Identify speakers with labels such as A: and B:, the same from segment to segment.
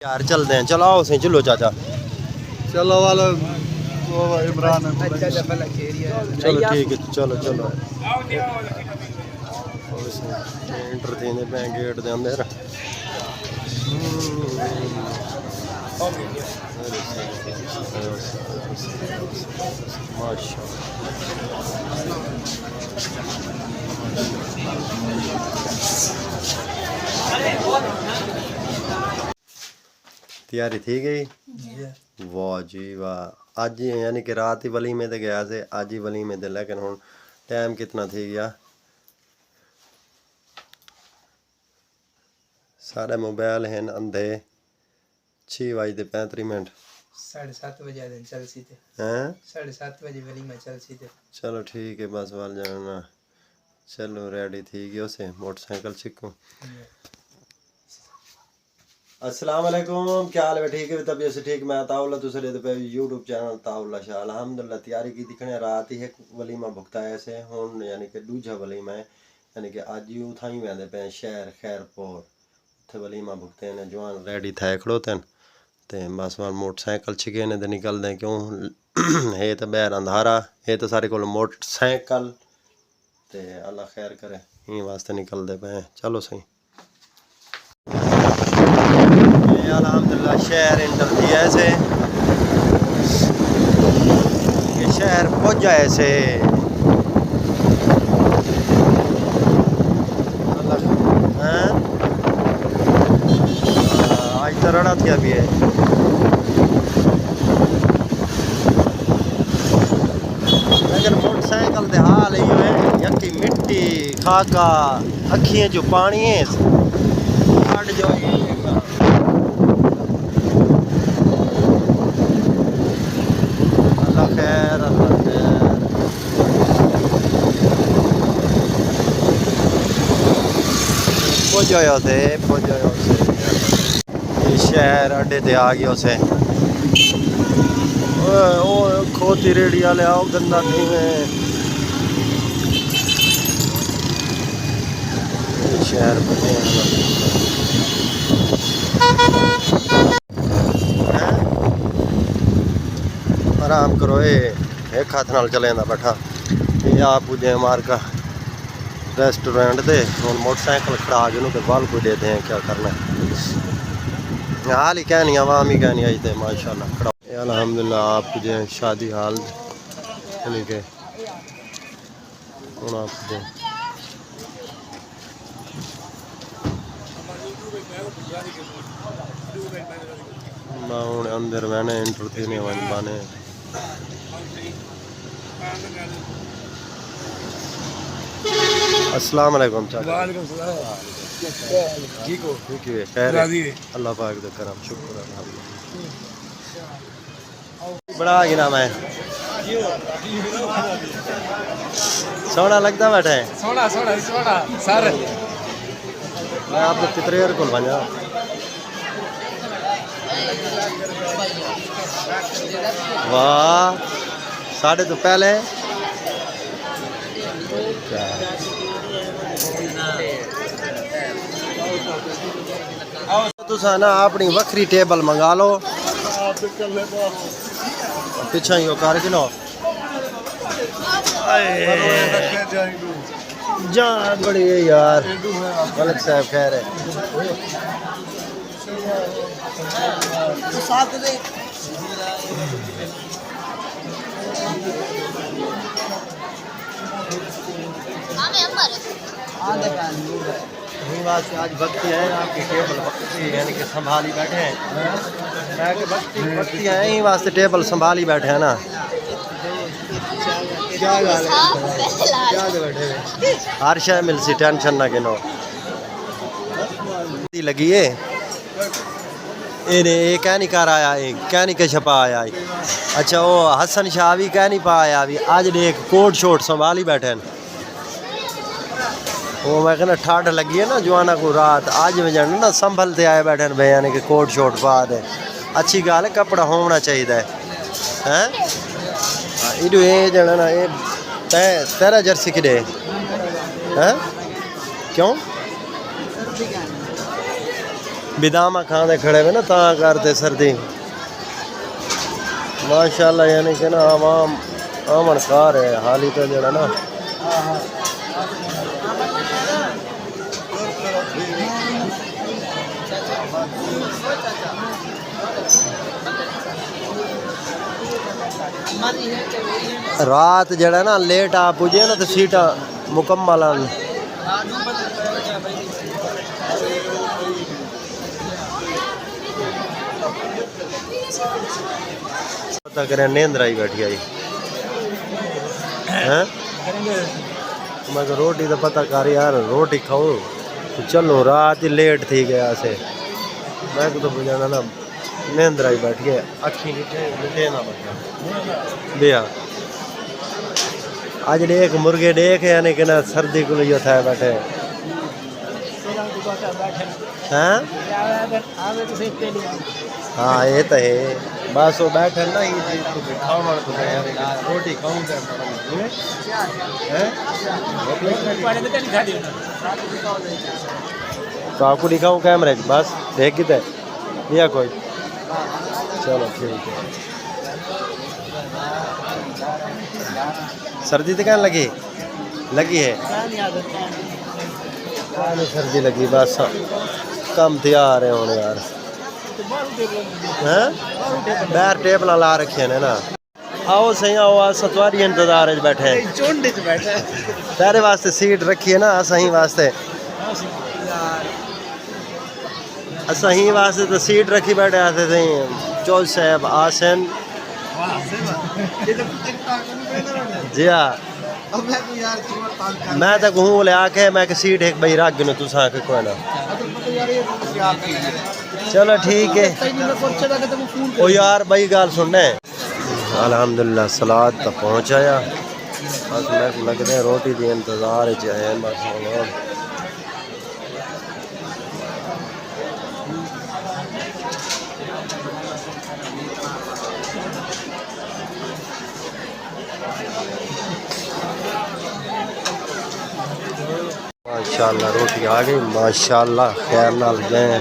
A: यार चलते हैं, चलो आओ सही, चलो चाचा,
B: चलो वाला वो इमरान
A: चलो ठीक है, चलो चलो एंटर देने पे गेट दे अंदर। तैयारी थी गई, वाह जी वाह। अज यानी कि रात ही वली में तो गया से, अज ही वली में, लेकिन हुण टाइम कितना थी गया, सारे मोबाइल हैं अंधे। 6:35
C: 7:30 बजे चल सी थे
A: हैं,
C: 7:30 बजे वली में चल सी थे।
A: चलो ठीक है, बस वाल जाना, चलो रेडी थी गयो से मोटरसाइकिल सीखूं। अस्सलाम वालेकुम, क्या हाल है? ठीक है, तबीयत से ठीक। मैं ताउल्ला दूसरे पे यूट्यूब चैनल ताउल्ला शाह अल्हम्दुलिल्लाह तैयारी की दिखने रात ही एक वलीमा भुगता ऐसे हुन यानी कि दूजा वलीमा है, यानी कि अज ही उठाई वेंदे पे शहर खैरपुर, उत्थे वलीमा भुगते ने जवान रेडी थे खड़ोते हैं ते बस वाल मोटरसाइकिल छिके ने ते निकलदे क्यों है तो बहर अंधारा है तो सारे को मोटरसाइकिल ते अल्लाह खैर करे ही वास्ते निकलदे पे। चलो सही, अल्हम्दुलिल्लाह शहर इंटर दिया ऐसे, ये शहर पहुंच जाए ऐसे। आज तो रड़ा थी अभी है, लेकिन मोटरसाइकिल दे हाल ही है, यकी मिट्टी खाका अखियां जो पानी है हट जाओ। खैर अल्लाह खैर, पहुँच जाओ से ये शहर अड्डे ते आ गया से। ओ खोती रेड़ी वाले आओ, गंदा नहीं है शहर बने आराम करो। एक हाथ नाल चले जाता बैठा, ये आप पुजे मार का रेस्टोरेंट दे और मोटरसाइकिल खड़ा के तो बाल को देते हैं, क्या करना है। हाल ही कहनी आवाम ही कहनी आई थे माशाल्लाह खड़ा। अल्हम्दुलिल्लाह आप पुजे शादी हाल यानी के हूँ आप पुजे मैं हूँ अंदर मैंने एंटर थी नहीं वन बाने। अस्सलाम वालेकुम चाचा।
B: वालेकुम सलाम, ठीक हो?
A: ठीक है, खैर अल्लाह पाक दा करम शुक्र अल्हम्दुलिल्लाह। बड़ा गिना मैं सोना लगता बैठे
C: सोना सोना सोना सर
A: मैं आप कितने को बना वाह साढ़े तो पहले तुसा ना अपनी वक्री टेबल मंगा लो, पिछा ही कर गिनो जान बड़ी है यार। मलिक साहब खैर है, आज भक्ति है आपकी टेबल भक्ति यानी कि संभाली बैठे हैं, मैं कि भक्ति भक्ति है यहीं वास्ते टेबल संभाली बैठे हैं ना। क्या गाल है, क्या बैठे हर शय मिल सी, टेंशन ना गिनो लगी है। ये कह नहीं कर आया, कह नहीं के छपा आया। अच्छा वो हसन शाह भी कह नहीं पा आया, अभी आज देख कोट शोट संभाली बैठे हैं। वो मैं कहना ठाठ लगी है ना जवाना को रात, आज में जाना ना संभलते आए बैठे भाई, यानी कि कोट शोट पा दे। अच्छी गाल है, कपड़ा होना चाहिए हैं। इडू ये जाना ना ये तेरा जर्सी कि हैं क्यों बिदामा खाते खड़े हुए ना ता करते सर्दी माशाल्लाह यानी कि ना आवाम अमन खा रहे हाल ही तो जरा ना रात जड़ा ना लेट आ पुजे ना तो सीटा मुकम्मल आन पता करें नींद आई बैठी आई हैं मैं को रोटी तो पता कर यार रोटी खाऊं तो चलो रात ही लेट थी गया से मैं को तो बुझाना ना नींद आई बैठ गया अखी लिटे ना बैठा बिया आज देख मुर्गे देख यानी कि ना सर्दी को लियो था बैठे हैं हाँ ये तो है बस वो बैठे ना ये खावा तो रोटी खाऊं तो आपको दिखाऊं कैमरे बस देख कितने या कोई चलो ठीक है सर्दी तो क्या लगी है नहीं सर्दी लगी बस कम तैयार है होने यार हैं बैर टेबल ला रखे ने ना आओ सही आओ सतवारी इंतजार बैठे तेरे वास्ते सीट रखी है ना सही वास्ते सही वास्ते तो सीट रखी बैठे आते थे चौल साहब आसन जी हाँ मैं तो कहूँ बोले आके मैं सीट एक भाई रख गिनो तुस आके कोई ना चलो ठीक है ओ यार भाई गाल सुनने अल्हम्दुलिल्लाह सलाद तक पहुँचाया बस मैं लगते हैं रोटी की इंतज़ार है बस माशाल्लाह रोटी आ गई माशाल्लाह खैर नाल गए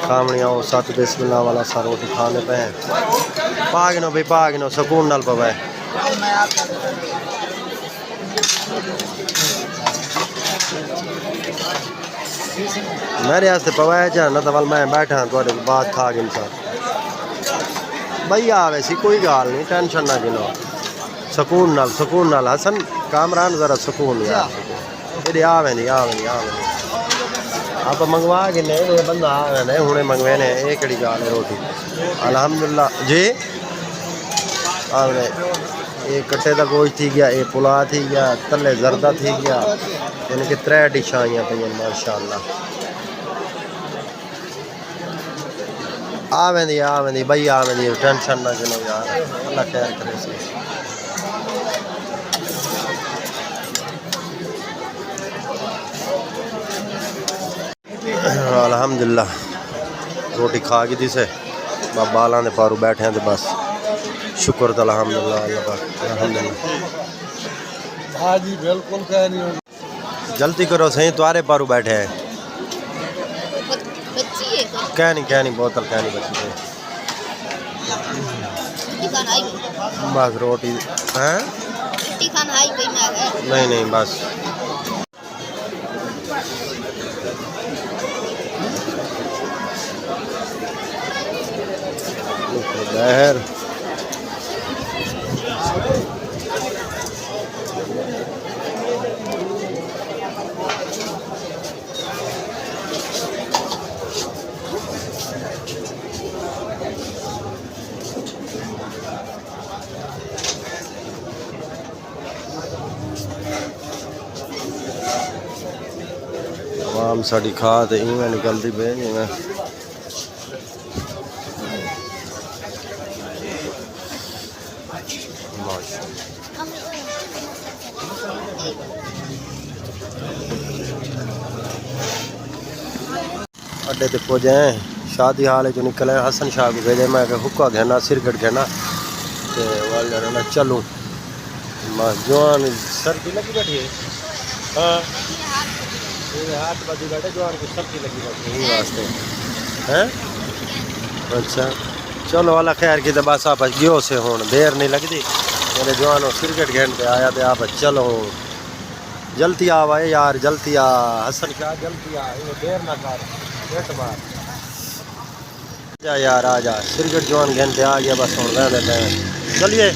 A: खामनियाँ सत बिस्मिल्लाह वाला सा रोटी खाने पे पागनो भाई पागनो सुकून नाल पवे मेरे वास्ते पवाया जाना तो वाल मैं बैठा थोड़े बात खा गई इंसान भाई आवे सी कोई गाल नहीं टेंशन ना गिनो सुकून नाल हसन कामरान जरा सुकून यार आवे नहीं आप मंगवा के नहीं बंदा आवे नहीं हुणे मंगवे ने ये कड़ी गाल है रोटी अल्हम्दुलिल्लाह जी आवे ये कट्टे का गोश्त थी गया ये पुला थी गया तले जरदा थी गया इनके 3 डिशां आईयां पे माशाल्लाह आवे नहीं भाई आवे नहीं टेंशन ना लो यार अल्लाह खैर करे सी अल्हम्दुलिल्लाह रोटी खा गई थी से बाला ने पारू बैठे हैं तो बस शुक्र तो अल्हम्दुलिल्लाह अल्लाह
B: हाँ जी बिल्कुल कह नहीं होगी
A: जल्दी करो सही तुम्हारे पारू बैठे हैं क्या नहीं बोतल क्या नहीं बची बस रोटी हैं नहीं बस बहर आम साड़ी खा तो इवें निकलती पे जिवें अड्डे ते पहुंचे शादी हाल जो निकले हसन शाह को भेजे मैं हुक्का घेना सिरगट घेना तो वाल जाना चलूँ जवान सर्दी लगी बैठी है हाँ 8 बजे बैठे जवान को सर्दी लगी बैठी है वास्ते हैं अच्छा चलो वाला खैर की तो बस आप गियो से हूँ देर नहीं लगती मेरे जवानों क्रिकेट खेलते आया तो आप चलो जल्दी आ भाई यार जल्दी आ हसन क्या जल्दी आ ये देर ना कर बैठ मार जा यार आ जा क्रिकेट जवान खेलते आ गया बस हूँ रहने चलिए